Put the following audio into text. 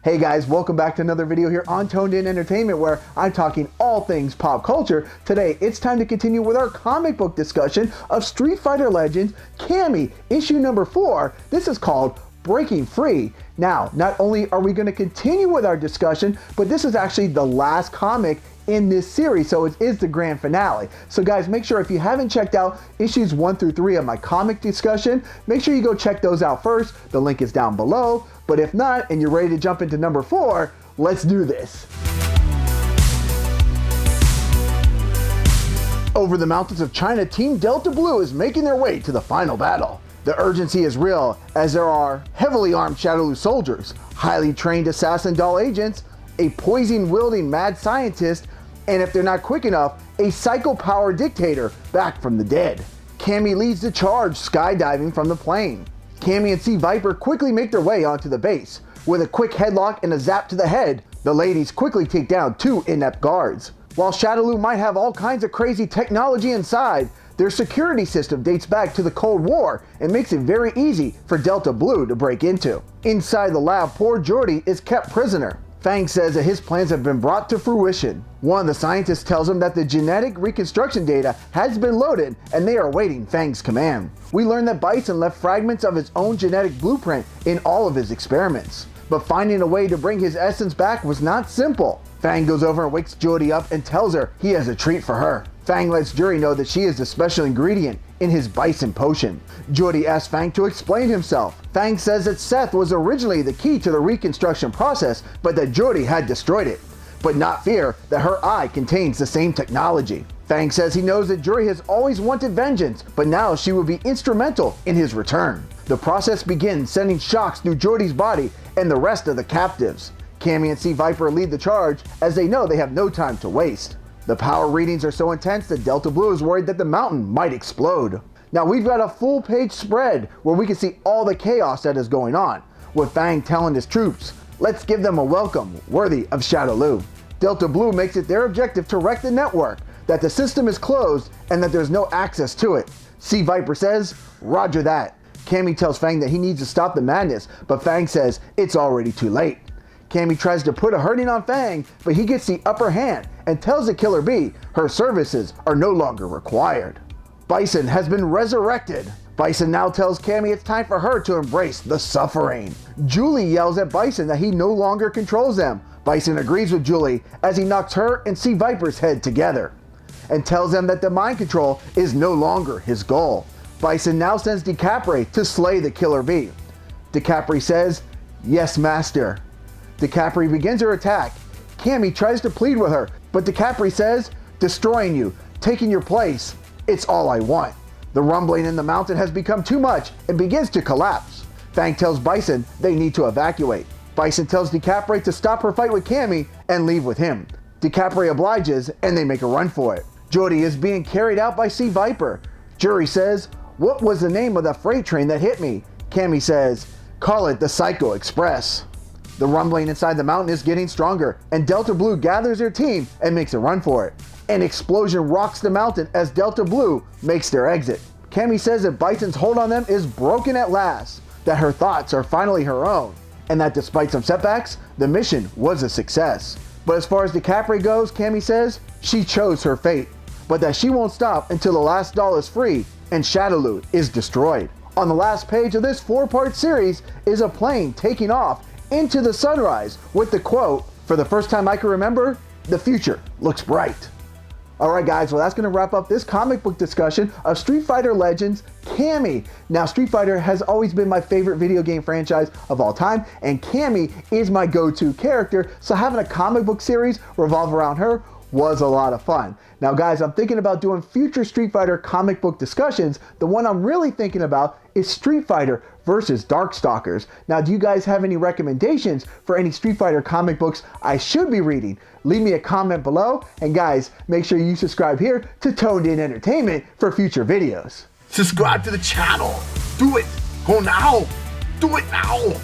Hey guys, welcome back to another video here on Toned In Entertainment where I'm talking all things pop culture. Today, it's time to continue with our comic book discussion of Street Fighter Legends Cammy, issue number 4. This is called Breaking Free. Now, not only are we going to continue with our discussion, but this is actually the last comic in this series, so it is the grand finale. So guys, make sure if you haven't checked out issues 1 through 3 of my comic discussion, make sure you go check those out first. The link is down below. But if not, and you're ready to jump into number 4, let's do this. Over the mountains of China, Team Delta Blue is making their way to the final battle. The urgency is real as there are heavily armed Shadaloo soldiers, highly trained assassin doll agents, a poison-wielding mad scientist, and if they're not quick enough, a psycho-power dictator back from the dead. Cammy leads the charge, skydiving from the plane. Cammy and C Viper quickly make their way onto the base. With a quick headlock and a zap to the head, the ladies quickly take down 2 inept guards. While Shadaloo might have all kinds of crazy technology inside, their security system dates back to the Cold War and makes it very easy for Delta Blue to break into. Inside the lab, poor Juri is kept prisoner. Fangs says that his plans have been brought to fruition. One of the scientists tells him that the genetic reconstruction data has been loaded and they are awaiting Fangs' command. We learn that Bison left fragments of his own genetic blueprint in all of his experiments. But finding a way to bring his essence back was not simple. Fang goes over and wakes Juri up and tells her he has a treat for her. Fang lets Juri know that she is the special ingredient in his Bison potion. Juri asks Fang to explain himself. Fang says that Seth was originally the key to the reconstruction process, but that Juri had destroyed it. But not fear that her eye contains the same technology. Fang says he knows that Juri has always wanted vengeance, but now she will be instrumental in his return. The process begins, sending shocks through Juri's body and the rest of the captives. Cammy and C Viper lead the charge as they know they have no time to waste. The power readings are so intense that Delta Blue is worried that the mountain might explode. Now we've got a full page spread where we can see all the chaos that is going on, with Fang telling his troops, let's give them a welcome worthy of Shadaloo. Delta Blue makes it their objective to wreck the network, that the system is closed and that there's no access to it. C Viper says, roger that. Cammy tells Fang that he needs to stop the madness, but Fang says it's already too late. Cammy tries to put a hurting on Fang, but he gets the upper hand and tells the Killer Bee her services are no longer required. Bison has been resurrected. Bison now tells Cammy it's time for her to embrace the suffering. Juri yells at Bison that he no longer controls them. Bison agrees with Juri as he knocks her and C Viper's head together and tells them that the mind control is no longer his goal. Bison now sends DeCapre to slay the Killer Bee. DeCapre says, yes, master. DeCapre begins her attack. Cammy tries to plead with her, but DeCapre says, destroying you, taking your place, it's all I want. The rumbling in the mountain has become too much and begins to collapse. Fang tells Bison they need to evacuate. Bison tells DeCapre to stop her fight with Cammy and leave with him. DeCapre obliges and they make a run for it. Juri is being carried out by C Viper. Juri says, what was the name of the freight train that hit me? Cammy says, call it the Psycho Express. The rumbling inside the mountain is getting stronger, and Delta Blue gathers their team and makes a run for it. An explosion rocks the mountain as Delta Blue makes their exit. Cammy says that Bison's hold on them is broken at last, that her thoughts are finally her own, and that despite some setbacks, the mission was a success. But as far as DeCapre goes, Cammy says she chose her fate, but that she won't stop until the last doll is free and Shadaloo is destroyed. On the last page of this 4-part series is a plane taking off into the sunrise with the quote, for the first time I can remember, the future looks bright. Alright guys, well that's going to wrap up this comic book discussion of Street Fighter Legends Cammy. Now Street Fighter has always been my favorite video game franchise of all time, and Cammy is my go-to character, so having a comic book series revolve around her was a lot of fun. Now guys, I'm thinking about doing future Street Fighter comic book discussions. The one I'm really thinking about is Street Fighter versus Darkstalkers. Now, do you guys have any recommendations for any Street Fighter comic books I should be reading? Leave me a comment below, and guys, make sure you subscribe here to Toned In Entertainment for future videos. Subscribe to the channel. Do it. Go now. Do it now.